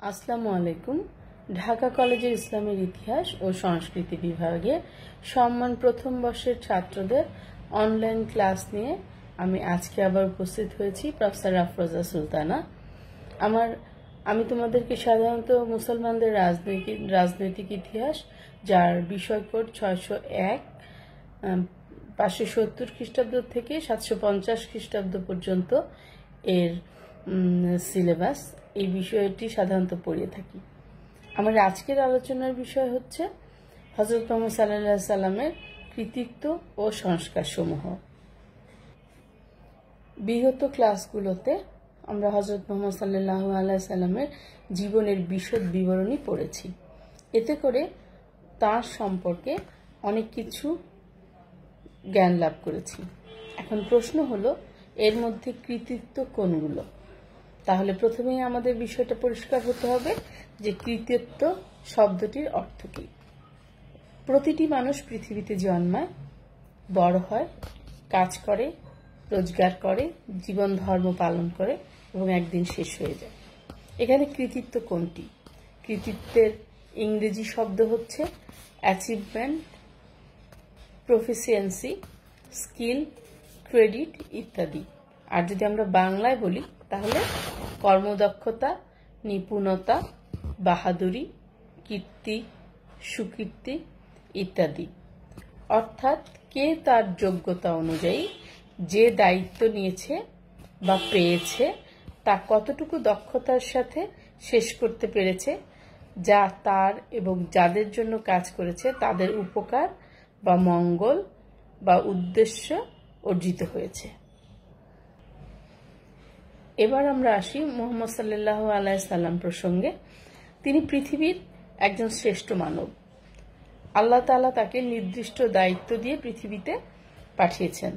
আসসালামু আলাইকুম। ঢাকা কলেজের ইসলামের ইতিহাস ও সংস্কৃতি বিভাগে সম্মান প্রথম বর্ষের ছাত্রদের অনলাইন ক্লাস নিয়ে আমি আজকে আবার উপস্থিত হয়েছি, প্রফেসর আফরোজা সুলতানা। আমি তোমাদেরকে সাধারণত মুসলমানদের রাজনৈতিক ইতিহাস, যার বিষয় কোড 601, 570 খ্রিস্টাব্দ থেকে 750 খ্রিস্টাব্দ পর্যন্ত এর সিলেবাস, এই বিষয়টি সাধারণত পড়িয়ে থাকি। আমার আজকের আলোচনার বিষয় হচ্ছে হযরত মুহাম্মদ সাল্লাল্লাহু আলাইহি সাল্লামের কৃতিত্ব ও সংস্কার সমূহ। বিগত ক্লাসগুলোতে আমরা হযরত মুহাম্মদ সাল্লাল্লাহু আলাইহি সাল্লামের জীবনের বিশদ বিবরণী পড়েছি। এতে করে তার সম্পর্কে অনেক কিছু জ্ঞান লাভ করেছি। এখন প্রশ্ন হলো, এর মধ্যে কৃতিত্ব কোনগুলো? তাহলে প্রথমেই আমাদের বিষয়টা পরিষ্কার হতে হবে যে কৃতিত্ব শব্দটির অর্থ কী। প্রতিটি মানুষ পৃথিবীতে জন্মায়, বড় হয়, কাজ করে, রোজগার করে, জীবন ধর্ম পালন করে এবং একদিন শেষ হয়ে যায়। এখানে কৃতিত্ব কোনটি? কৃতিত্বের ইংরেজি শব্দ হচ্ছে অ্যাচিভমেন্ট, প্রফিসিয়েন্সি, স্কিল, ক্রেডিট ইত্যাদি। আর যদি আমরা বাংলায় বলি তাহলে কর্মদক্ষতা, নিপুণতা, বাহাদুরি, কীর্তি, সুকীর্তি ইত্যাদি। অর্থাৎ কে তার যোগ্যতা অনুযায়ী যে দায়িত্ব নিয়েছে বা পেয়েছে তা কতটুকু দক্ষতার সাথে শেষ করতে পেরেছে, যা তার এবং যাদের জন্য কাজ করেছে তাদের উপকার বা মঙ্গল বা উদ্দেশ্য অর্জিত হয়েছে। এবার আমরা আসি মুহাম্মদ সাল্লাল্লাহু আলাইহি সাল্লাম প্রসঙ্গে। তিনি পৃথিবীর একজন শ্রেষ্ঠ মানব। আল্লাহ তাআলা তাকে নির্দিষ্ট দায়িত্ব দিয়ে পৃথিবীতে পাঠিয়েছেন।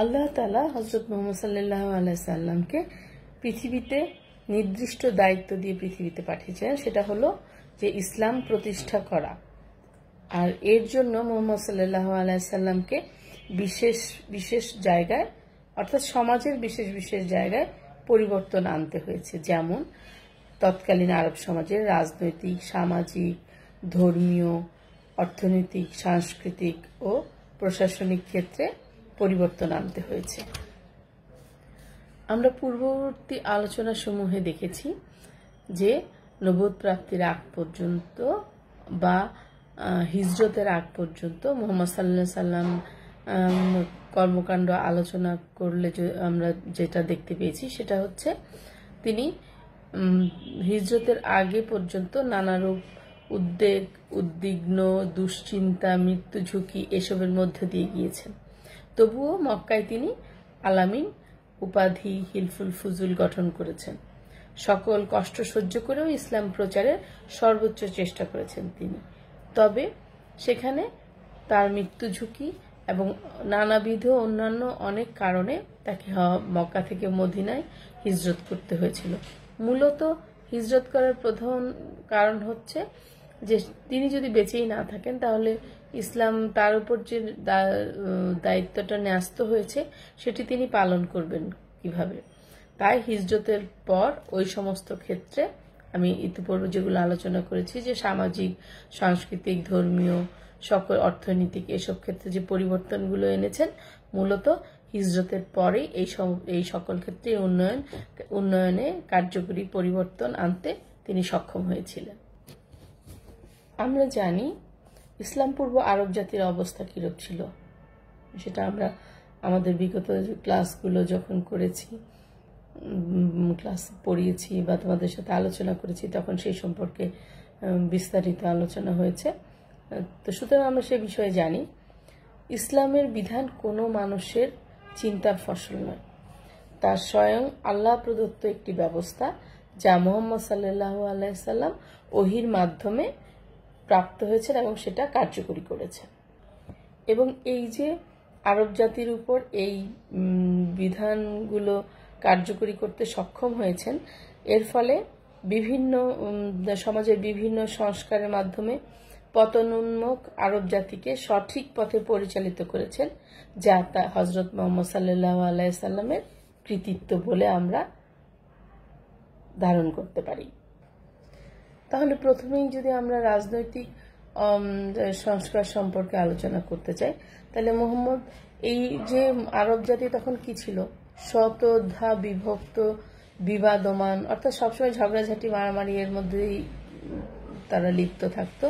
আল্লাহ তাআলা হযরত মুহাম্মদ সাল্লাল্লাহু আলাইহি সাল্লামকে পৃথিবীতে নির্দিষ্ট দায়িত্ব দিয়ে পৃথিবীতে পাঠিয়েছেন, সেটা হলো যে ইসলাম প্রতিষ্ঠা করা। আর এর জন্য মুহাম্মদ সাল্লাল্লাহু আলাইহি সাল্লামকে বিশেষ বিশেষ জায়গায়, অর্থাৎ সমাজের বিশেষ বিশেষ জায়গায় পরিবর্তন আনতে হয়েছে। যেমন তৎকালীন আরব সমাজের রাজনৈতিক, সামাজিক, ধর্মীয়, অর্থনৈতিক, সাংস্কৃতিক ও প্রশাসনিক ক্ষেত্রে পরিবর্তন আনতে হয়েছে। আমরা পূর্ববর্তী আলোচনা সমূহে দেখেছি যে নবুয়ত প্রাপ্তির আগ পর্যন্ত বা হিজরতের আগ পর্যন্ত মুহাম্মদ সাল্লাল্লাহু আলাইহি সাল্লাম কর্মকাণ্ড আলোচনা করলে আমরা যেটা দেখতে পেয়েছি সেটা হচ্ছে তিনি হিজরতের আগে পর্যন্ত নানারূপ উদ্বেগ, উদ্বিগ্ন, দুশ্চিন্তা, মৃত্যু ঝুঁকি এসবের মধ্যে দিয়ে গিয়েছেন। তবুও মক্কায় তিনি আলামিন উপাধি হিলফুল ফুজুল গঠন করেছেন। সকল কষ্ট সহ্য করেও ইসলাম প্রচারের সর্বোচ্চ চেষ্টা করেছেন তিনি। তবে সেখানে তার মৃত্যু ঝুঁকি এবং নানাবিধ অন্যান্য অনেক কারণে তাকে মক্কা থেকে মদিনায় হিজরত করতে হয়েছিল। মূলত হিজরত করার প্রধান কারণ হচ্ছে যে তিনি যদি বেঁচেই না থাকেন তাহলে ইসলাম তার উপর যে দায়িত্বটা ন্যস্ত হয়েছে সেটি তিনি পালন করবেন কিভাবে। তাই হিজরতের পর ওই সমস্ত ক্ষেত্রে আমি ইতিপূর্বে যেগুলো আলোচনা করেছি যে সামাজিক, সাংস্কৃতিক, ধর্মীয়, সকল অর্থনৈতিক এসব ক্ষেত্রে যে পরিবর্তনগুলো এনেছেন, মূলত হিজরতের পরেই এই সকল ক্ষেত্রে উন্নয়নে কার্যকরী পরিবর্তন আনতে তিনি সক্ষম হয়েছিলেন। আমরা জানি ইসলাম পূর্ব আরব জাতির অবস্থা কিরূপ ছিল, সেটা আমরা আমাদের বিগত ক্লাসগুলো যখন করেছি, ক্লাস পড়িয়েছি বা তোমাদের সাথে আলোচনা করেছি, তখন সেই সম্পর্কে বিস্তারিত আলোচনা হয়েছে। তো সুতরাং আমরা সে বিষয়ে জানি ইসলামের বিধান কোনো মানুষের চিন্তার ফসল নয়, তার স্বয়ং আল্লাহ প্রদত্ত একটি ব্যবস্থা যা মুহাম্মদ সাল্লাল্লাহু আলাইহি সাল্লাম ওহীর মাধ্যমে প্রাপ্ত হয়েছেন এবং সেটা কার্যকরী করেছেন। এবং এই যে আরব জাতির উপর এই বিধানগুলো কার্যকরী করতে সক্ষম হয়েছেন, এর ফলে বিভিন্ন সমাজের বিভিন্ন সংস্কারের মাধ্যমে পতনোন্মুখ আরব জাতিকে সঠিক পথে পরিচালিত করেছেন, যা হযরত মুহাম্মদ সাল্লাল্লাহু আলাইহি সাল্লামের কৃতিত্ব বলে আমরা ধারণ করতে পারি। তাহলে প্রথমেই যদি আমরা রাজনৈতিক সংস্কার সম্পর্কে আলোচনা করতে চাই, তাহলে মুহাম্মদ এই যে আরব জাতি তখন কি ছিল, শতধা বিভক্ত, বিবাদমান, অর্থাৎ সবসময় ঝগড়াঝাটি মারামারি এর মধ্যেই তারা লিপ্ত থাকতো।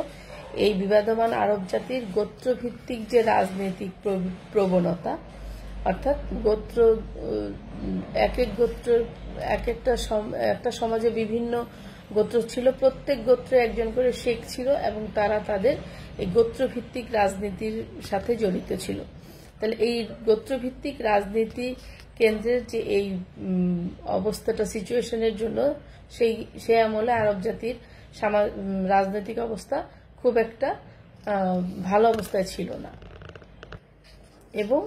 এই বিবাদমান আরব জাতির গোত্রভিত্তিক যে রাজনৈতিক প্রবণতা, অর্থাৎ গোত্র, এক এক গোত্র, একটা সমাজে বিভিন্ন গোত্র ছিল, প্রত্যেক গোত্রে একজন করে শেখ ছিল এবং তারা তাদের এই গোত্রভিত্তিক রাজনীতির সাথে জড়িত ছিল। তাহলে এই গোত্রভিত্তিক রাজনীতি কেন্দ্রের যে এই অবস্থাটা, সিচুয়েশনের জন্য সেই আমলে আরব জাতির রাজনৈতিক অবস্থা খুব একটা ভালো অবস্থায় ছিল না। এবং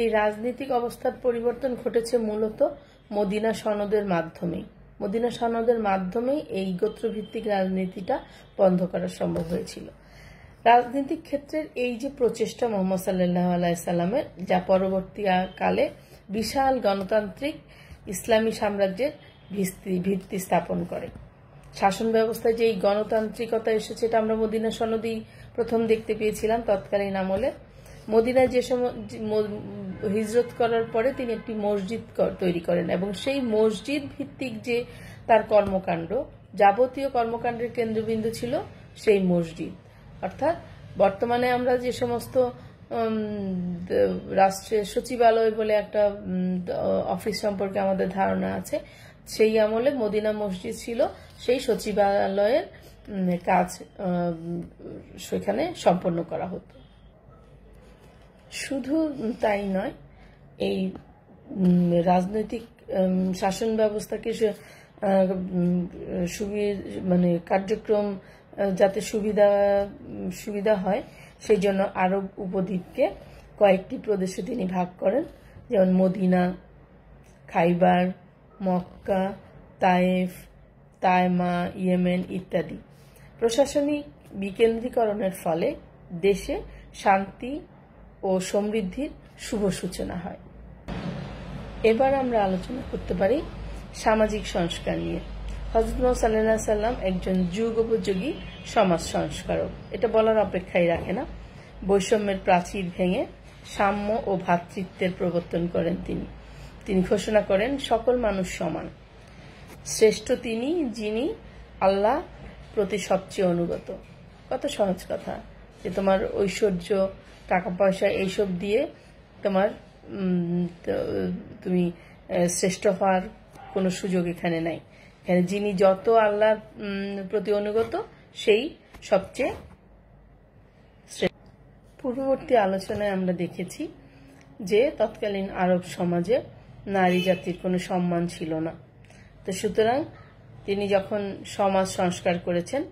এই রাজনৈতিক অবস্থার পরিবর্তন ঘটেছে মূলত মদিনা সনদের মাধ্যমেই। মদিনা সনদের মাধ্যমেই এই গোত্রভিত্তিক রাজনীতিটা বন্ধ করা সম্ভব হয়েছিল। রাজনৈতিক ক্ষেত্রের এই যে প্রচেষ্টা মুহাম্মদ সাল্লাল্লাহু আলাইহি সাল্লামের, যা পরবর্তীকালে বিশাল গণতান্ত্রিক ইসলামী সাম্রাজ্যের ভিত্তি স্থাপন করে। শাসন ব্যবস্থায় যে এই গণতান্ত্রিকতা এসেছে, এটা আমরা মদিনা সনদেই প্রথম দেখতে পেয়েছিলাম তৎকালীন আমলে। মদিনায় যে সময় হিজরত করার পরে তিনি একটি মসজিদ তৈরি করেন এবং সেই মসজিদ ভিত্তিক যে তার কর্মকাণ্ড, যাবতীয় কর্মকাণ্ডের কেন্দ্রবিন্দু ছিল সেই মসজিদ। অর্থাৎ বর্তমানে আমরা যে সমস্ত রাষ্ট্রের সচিবালয় বলে একটা অফিস সম্পর্কে আমাদের ধারণা আছে, সেই আমলে মদিনা মসজিদ ছিল সেই সচিবালয়ের কাজ সেখানে সম্পন্ন করা হতো। শুধু তাই নয়, এই রাজনৈতিক শাসন ব্যবস্থাকে কার্যক্রম যাতে সুবিধা হয়, সেই জন্য আরব উপদ্বীপকে কয়েকটি প্রদেশে তিনি ভাগ করেন, যেমন মদিনা, খাইবার, মক্কা, তায়েফ, তায়মা, ইয়েমেন ইত্যাদি। প্রশাসনিক বিকেন্দ্রীকরণের ফলে দেশে শান্তি ও সমৃদ্ধির শুভ সূচনা হয়। এবার আমরা আলোচনা করতে পারি সামাজিক সংস্কার নিয়ে। হযরত মুহাম্মদ সাল্লাল্লাহু আলাইহি সাল্লাম একজন যুগোপযোগী সমাজ সংস্কারক, এটা বলার অপেক্ষাই রাখে না। বৈষম্যের প্রাচীর ভেঙে সাম্য ও ভ্রাতৃত্বের প্রবর্তন করেন তিনি ঘোষণা করেন সকল মানুষ সমান, শ্রেষ্ঠ তিনি যিনি আল্লাহ প্রতি সবচেয়ে অনুগত। কত সহজ কথা যে তোমার ঐশ্বর্য, টাকা পয়সা এইসব দিয়ে তুমি শ্রেষ্ঠ হওয়ার কোনো সুযোগ এখানে নাই। এখানে যিনি যত আল্লাহর প্রতি অনুগত সেই সবচেয়ে শ্রেষ্ঠ। পূর্ববর্তী আলোচনায় আমরা দেখেছি যে তৎকালীন আরব সমাজে নারী জাতির কোনো সম্মান ছিল না। তো সুতরাং তিনি যখন সমাজ সংস্কার করেছেন,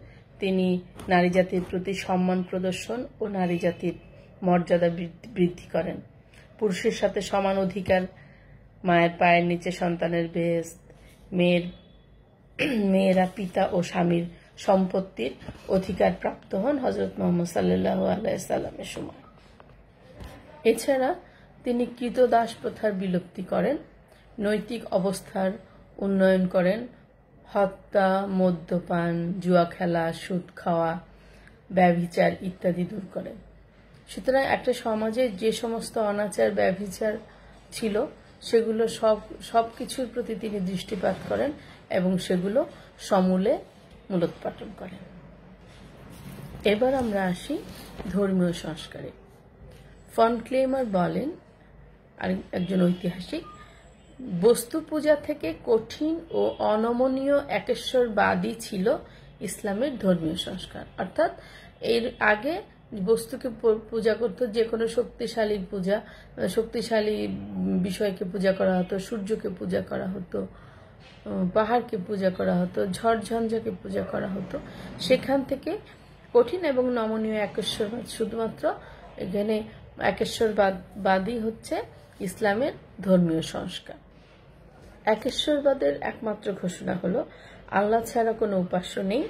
তিনি নারী জাতির প্রতি সম্মান প্রদর্শন ও নারী জাতির মর্যাদা বৃদ্ধি করেন। পুরুষের সাথে সমান অধিকার, মায়ের পায়ের নিচে সন্তানের বেহেশত, মেয়েরা পিতা ও স্বামীর সম্পত্তির অধিকার প্রাপ্ত হন হযরত মুহাম্মদ সাল্লাল্লাহু আলাইহি সাল্লামের সময়। এছাড়া তিনি কৃতদাস প্রথার বিলুপ্তি করেন, নৈতিক অবস্থার উন্নয়ন করেন, হত্যা, মদ্যপান, জুয়া খেলা, সুদ খাওয়া, ব্যভিচার ইত্যাদি দূর করেন। সুতরাং একটা সমাজে যে সমস্ত অনাচার, ব্যভিচার ছিল সেগুলো সবকিছুর প্রতি তিনি দৃষ্টিপাত করেন এবং সেগুলো সমূলে মূলোৎপাটন করেন। এবার আমরা আসি ধর্মীয় সংস্কারে। ফন ক্লেমার বলেন, একজন ঐতিহাসিক, বস্তু পূজা থেকে কঠিন ও অনমনীয় একেশ্বরবাদী ছিল ইসলামের ধর্মীয় সংস্কার। অর্থাৎ এর আগে বস্তুকে পূজা করত, যে কোনো শক্তিশালী বিষয়কে পূজা করা হতো, সূর্যকে পূজা করা হতো, পাহাড়কে পূজা করা হতো, ঝড়ঝঞ্ঝাকে পূজা করা হতো। সেখান থেকে কঠিন এবং নমনীয় একেশ্বরবাদ, শুধুমাত্র এখানে একেশ্বরবাদই হচ্ছে ইসলামের ধর্মীয় সংস্কার। একেশ্বরবাদের একমাত্র ঘোষণা হলো আল্লাহ ছাড়া কোনো উপাস্য নেই,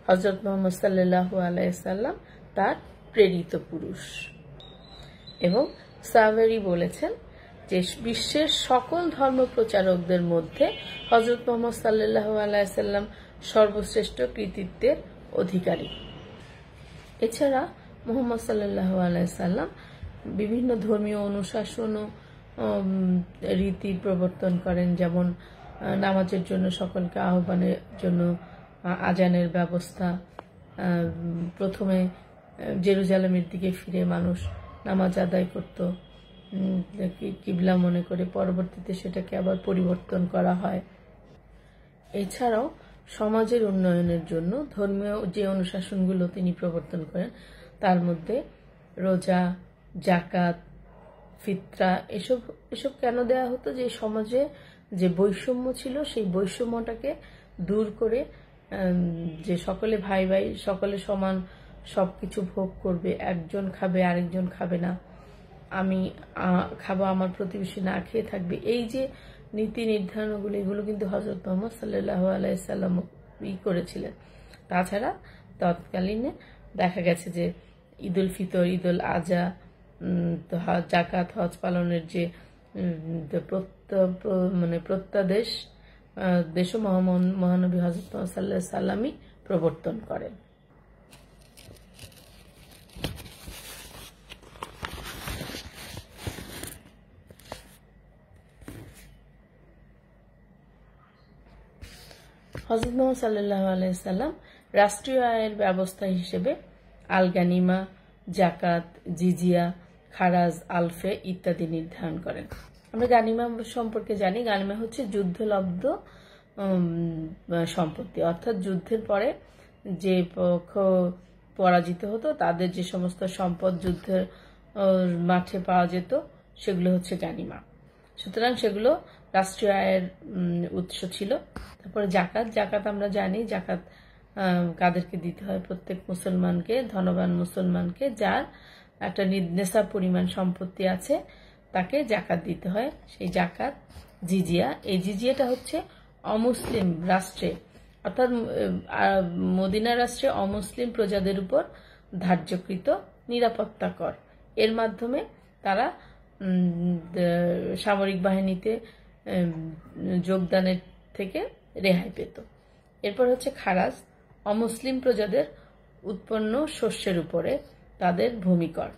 হযরত মুহাম্মদ সাল্লাল্লাহু আলাইহি সাল্লাম তার প্রেরিত পুরুষ। এবং সাওয়ারি বলেছেন যে বিশ্বের সকল ধর্ম প্রচারকদের মধ্যে হযরত মুহাম্মদ সাল্লাল্লাহু আলাইহি সাল্লাম সর্বশ্রেষ্ঠ কৃতিত্বের অধিকারী। এছাড়া মুহাম্মদ সাল্লাল্লাহু আলাইহি সাল্লাম বিভিন্ন ধর্মীয় অনুশাসন ও রীতি প্রবর্তন করেন, যেমন নামাজের জন্য সকলকে আহ্বানের জন্য আজানের ব্যবস্থা। প্রথমে জেরুজালেমের দিকে ফিরে মানুষ নামাজ আদায় করত কিবলা মনে করে, পরবর্তীতে সেটাকে আবার পরিবর্তন করা হয়। এছাড়াও সমাজের উন্নয়নের জন্য ধর্মীয় যে অনুশাসনগুলো তিনি প্রবর্তন করেন তার মধ্যে রোজা, জাকাত, ফিতরা এসব কেন দেয়া হতো? যে সমাজে যে বৈষম্য ছিল সেই বৈষম্যটাকে দূর করে যে সকলে ভাই ভাই, সকলে সমান সবকিছু ভোগ করবে, একজন খাবে আরেকজন খাবে না, আমি খাবো আমার প্রতিবেশী না খেয়ে থাকবে, এই যে নীতি নির্ধারণগুলো এগুলো কিন্তু হযরত মুহাম্মদ সাল্লাল্লাহু আলাইহি সাল্লাম করেছিলেন। তাছাড়া তৎকালীনে দেখা গেছে যে ঈদুল ফিতর, ঈদুল আজহা, জাকাত, হজ পালনের যে প্রত্যাদেশ দেশও মহানবী হযরত মুহাম্মদ সাল্লাল্লাহু আলাইহি সাল্লামই প্রবর্তন করেন। হযরত মুহাম্মদ সাল্লাল্লাহু আলাইহি সাল্লাম রাষ্ট্রীয় আয়ের ব্যবস্থা হিসেবে আল গানিমা, জাকাত, জিজিয়া, খারাজ, আলফে ইত্যাদি নির্ধারণ করেন। আমরা গানিমা সম্পর্কে জানি, গানিমা হচ্ছে যুদ্ধলব্ধ সম্পত্তি, অর্থাৎ যুদ্ধের পরে যে পক্ষ পরাজিত হতো তাদের যে সমস্ত সম্পদ যুদ্ধের মাঠে পাওয়া যেত সেগুলো হচ্ছে গানিমা। সুতরাং সেগুলো রাষ্ট্রীয় আয়ের উৎস ছিল। তারপরে জাকাত, জাকাত আমরা জানি জাকাত কাদেরকে দিতে হয়? প্রত্যেক মুসলমানকে, ধনবান মুসলমানকে যার একটা নেশাব পরিমাণ সম্পত্তি আছে তাকে জাকাত দিতে হয়। সেই জাকাত, জিজিয়া, এই জিজিয়াটা হচ্ছে অমুসলিম রাষ্ট্রে অর্থাৎ মদিনা রাষ্ট্রে অমুসলিম প্রজাদের উপর ধার্যকৃত নিরাপত্তা কর। এর মাধ্যমে তারা সামরিক বাহিনীতে যোগদানের থেকে রেহাই পেত। এরপর হচ্ছে খারাজ, অমুসলিম প্রজাদের উৎপন্ন শস্যের উপরে তাদের ভূমিকর,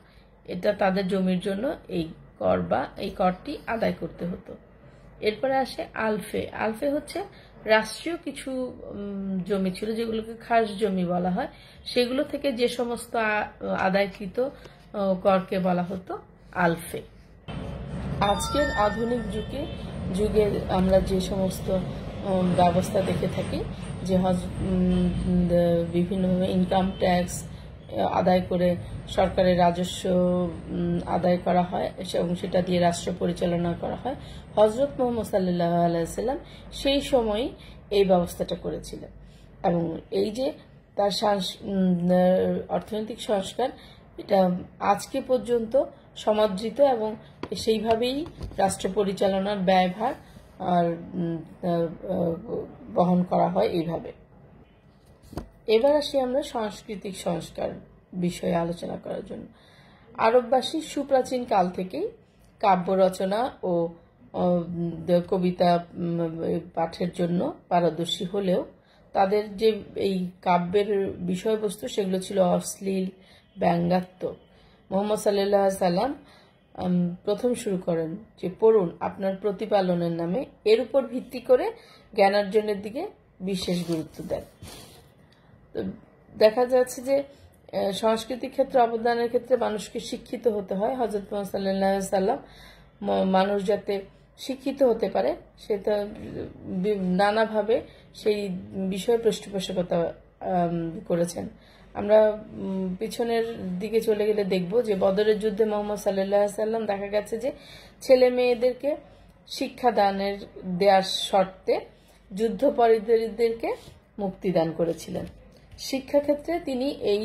এটা তাদের জমির জন্য এই কর বা এই করটি আদায় করতে হতো। এরপরে আসে আলফে। আলফে হচ্ছে রাষ্ট্রীয় কিছু জমি ছিল যেগুলোকে খাস জমি বলা হয়, সেগুলো থেকে যে সমস্ত আদায়কৃত করকে বলা হতো আলফে। আজকের আধুনিক যুগে আমরা যে সমস্ত ব্যবস্থা দেখে থাকি, যে বিভিন্নভাবে ইনকাম ট্যাক্স আদায় করে সরকারের রাজস্ব আদায় করা হয় এবং সেটা দিয়ে রাষ্ট্র পরিচালনা করা হয়, হযরত মুহাম্মদ সাল্লাল্লাহু আলাইহি সাল্লাম সেই সময় এই ব্যবস্থাটা করেছিলেন। এবং এই যে তার অর্থনৈতিক সংস্কার, এটা আজকে পর্যন্ত সমাদৃত এবং সেইভাবেই রাষ্ট্র পরিচালনার ব্যয়ভার আর বহন করা হয় এইভাবে। এবার আসি আমরা সাংস্কৃতিক সংস্কার বিষয়ে আলোচনা করার জন্য। আরববাসী সুপ্রাচীন কাল থেকেই কাব্য রচনা ও কবিতা পাঠের জন্য পারদর্শী হলেও তাদের যে এই কাব্যের বিষয়বস্তু সেগুলো ছিল অশ্লীল, ব্যঙ্গাত্মক। মুহাম্মদ সাল্লাল্লাহু আলাইহি সাল্লাম প্রথম শুরু করেন যে পড়ুন আপনার প্রতিপালনের নামে, এর উপর ভিত্তি করে জ্ঞানার্জনের দিকে বিশেষ গুরুত্ব দেন। দেখা যাচ্ছে যে সাংস্কৃতিক ক্ষেত্রে অবদানের ক্ষেত্রে মানুষকে শিক্ষিত হতে হয়। হযরত মুহাম্মদ সাল্লাল্লাহু আলাইহি সাল্লাম মানুষ যাতে শিক্ষিত হতে পারে সেটা নানাভাবে সেই বিষয়ে পৃষ্ঠপোষকতা করেছেন। আমরা পিছনের দিকে চলে গেলে দেখব যে বদরের যুদ্ধে মুহাম্মদ সাল্লাল্লাহু আলাইহি সাল্লাম দেখা গেছে যে ছেলে মেয়েদেরকে শিক্ষা দেওয়ার শর্তে যুদ্ধপরাধীদেরকে মুক্তিদান করেছিলেন। শিক্ষাক্ষেত্রে তিনি এই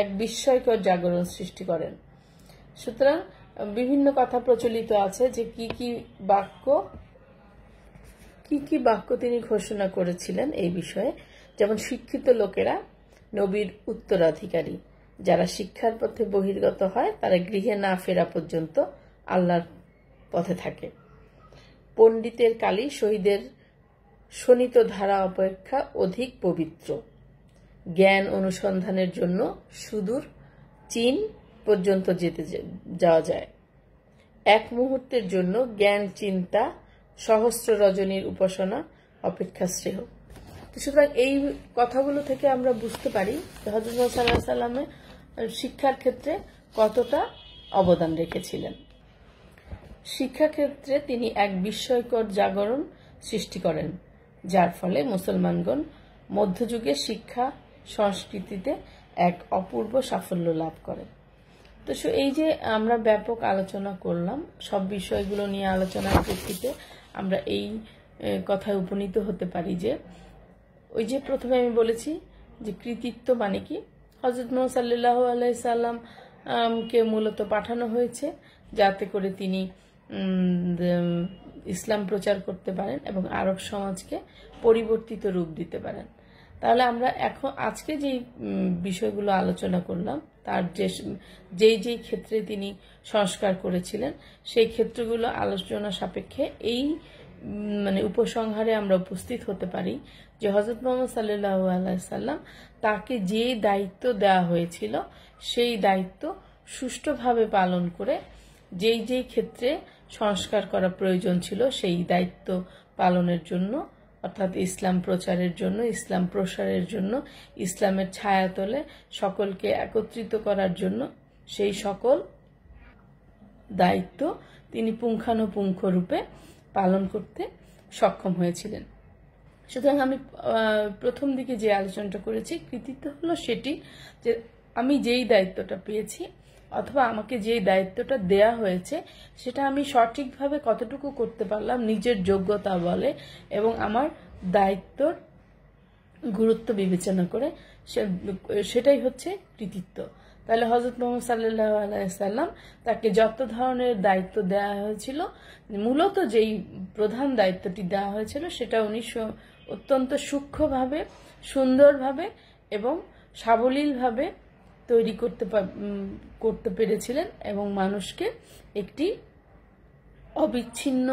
এক বিস্ময়কর জাগরণ সৃষ্টি করেন। সুতরাং বিভিন্ন কথা প্রচলিত আছে যে কি কি বাক্য তিনি ঘোষণা করেছিলেন এই বিষয়ে। যেমন শিক্ষিত লোকেরা নবীর উত্তরাধিকারী, যারা শিক্ষার পথে বহির্গত হয় তারা গৃহে না ফেরা পর্যন্ত আল্লাহর পথে থাকে। পণ্ডিতের কালি শহীদের শোণিত ধারা অপেক্ষা অধিক পবিত্র। জ্ঞান অনুসন্ধানের জন্য সুদূর চীন পর্যন্ত যাওয়া যায়। এক মুহূর্তের জন্য জ্ঞান চিন্তা সহস্র রজনীর উপাসনা অপেক্ষা শ্রেয়। সুতরাং এই কথাগুলো থেকে আমরা বুঝতে পারি যে হযরত মুহাম্মদ সাল্লাল্লাহু আলাইহি সাল্লামের শিক্ষার ক্ষেত্রে কতটা অবদান রেখেছিলেন। শিক্ষাক্ষেত্রে তিনি এক বিস্ময়কর জাগরণ সৃষ্টি করেন, যার ফলে মুসলমানগণ মধ্যযুগে শিক্ষা সংস্কৃতিতে এক অপূর্ব সাফল্য লাভ করেন। তো এই যে আমরা ব্যাপক আলোচনা করলাম, সব বিষয়গুলো নিয়ে আলোচনার প্রেক্ষিতে আমরা এই কথায় উপনীত হতে পারি যে ওই যে প্রথমে আমি বলেছি যে কৃতিত্ব মানে কি, হযরত মুহাম্মদ সাল্লাল্লাহু আলাইহি সাল্লাম কে মূলত পাঠানো হয়েছে যাতে করে তিনি ইসলাম প্রচার করতে পারেন এবং আরব সমাজকে পরিবর্তিত রূপ দিতে পারেন। তাহলে আমরা এখন আজকে যে বিষয়গুলো আলোচনা করলাম তার যেই ক্ষেত্রে তিনি সংস্কার করেছিলেন সেই ক্ষেত্রগুলো আলোচনা সাপেক্ষে এই উপসংহারে আমরা উপস্থিত হতে পারি যে হযরত মুহাম্মদ সাল্লাল্লাহু আলাইহি সাল্লাম তাকে যে দায়িত্ব দেওয়া হয়েছিল সেই দায়িত্ব সুষ্ঠুভাবে পালন করে যেই ক্ষেত্রে সংস্কার করা প্রয়োজন ছিল সেই দায়িত্ব পালনের জন্য, অর্থাৎ ইসলাম প্রচারের জন্য, ইসলাম প্রসারের জন্য, ইসলামের ছায়াতলে সকলকে একত্রিত করার জন্য সেই সকল দায়িত্ব তিনি পুঙ্খানুপুঙ্খ রূপে পালন করতে সক্ষম হয়েছিলেন। সুতরাং আমি প্রথম দিকে যে আলোচনাটা করেছি, কৃতিত্ব হলো সেটি যে আমি যেই দায়িত্বটা পেয়েছি অথবা আমাকে যে দায়িত্বটা দেয়া হয়েছে সেটা আমি সঠিকভাবে কতটুকু করতে পারলাম নিজের যোগ্যতা বলে এবং আমার দায়িত্বর গুরুত্ব বিবেচনা করে, সেটাই হচ্ছে কৃতিত্ব। তাহলে হযরত মুহাম্মদ সাল্লাল্লাহু আলাইহি সাল্লাম তাকে যত ধরনের দায়িত্ব দেওয়া হয়েছিল, মূলত যেই প্রধান দায়িত্বটি দেওয়া হয়েছিল সেটা উনি অত্যন্ত সূক্ষ্মভাবে, সুন্দরভাবে এবং সাবলীলভাবে তৈরি করতে পেরেছিলেন এবং মানুষকে একটি অবিচ্ছিন্ন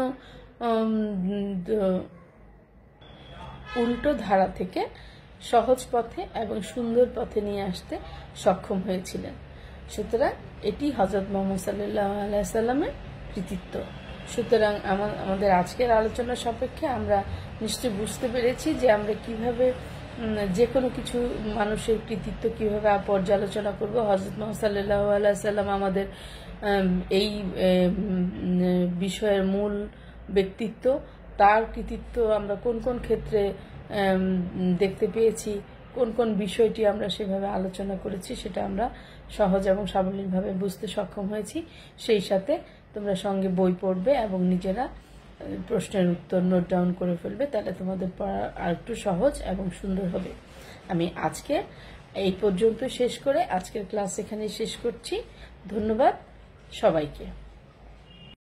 উল্টো ধারা থেকে সহজ পথে এবং সুন্দর পথে নিয়ে আসতে সক্ষম হয়েছিলেন। সুতরাং এটি হযরত মুহাম্মদ সাল্লাল্লাহু আলাইহি সাল্লামের কৃতিত্ব। সুতরাং আমাদের আজকের আলোচনা সাপেক্ষে আমরা নিশ্চয়ই বুঝতে পেরেছি যে আমরা কিভাবে যে কোনো কিছু মানুষের কৃতিত্ব কিভাবে পর্যালোচনা করব। হযরত মুহাম্মদ সাল্লাল্লাহু আলাইহি সাল্লাম আমাদের এই বিষয়ের মূল ব্যক্তিত্ব, তার কৃতিত্ব আমরা কোন কোন ক্ষেত্রে দেখতে পেয়েছি, কোন কোন বিষয়টি আমরা সেভাবে আলোচনা করেছি সেটা আমরা সহজ এবং সাবলীলভাবে বুঝতে সক্ষম হয়েছি। সেই সাথে তোমরা সঙ্গে বই পড়বে এবং নিজেরা প্রশ্নের উত্তর নোট ডাউন করে ফেলবে, তাহলে তোমাদের পড়া আর একটু সহজ এবং সুন্দর হবে। আমি আজকে এই পর্যন্ত শেষ করে আজকের ক্লাস এখানেই শেষ করছি। ধন্যবাদ সবাইকে।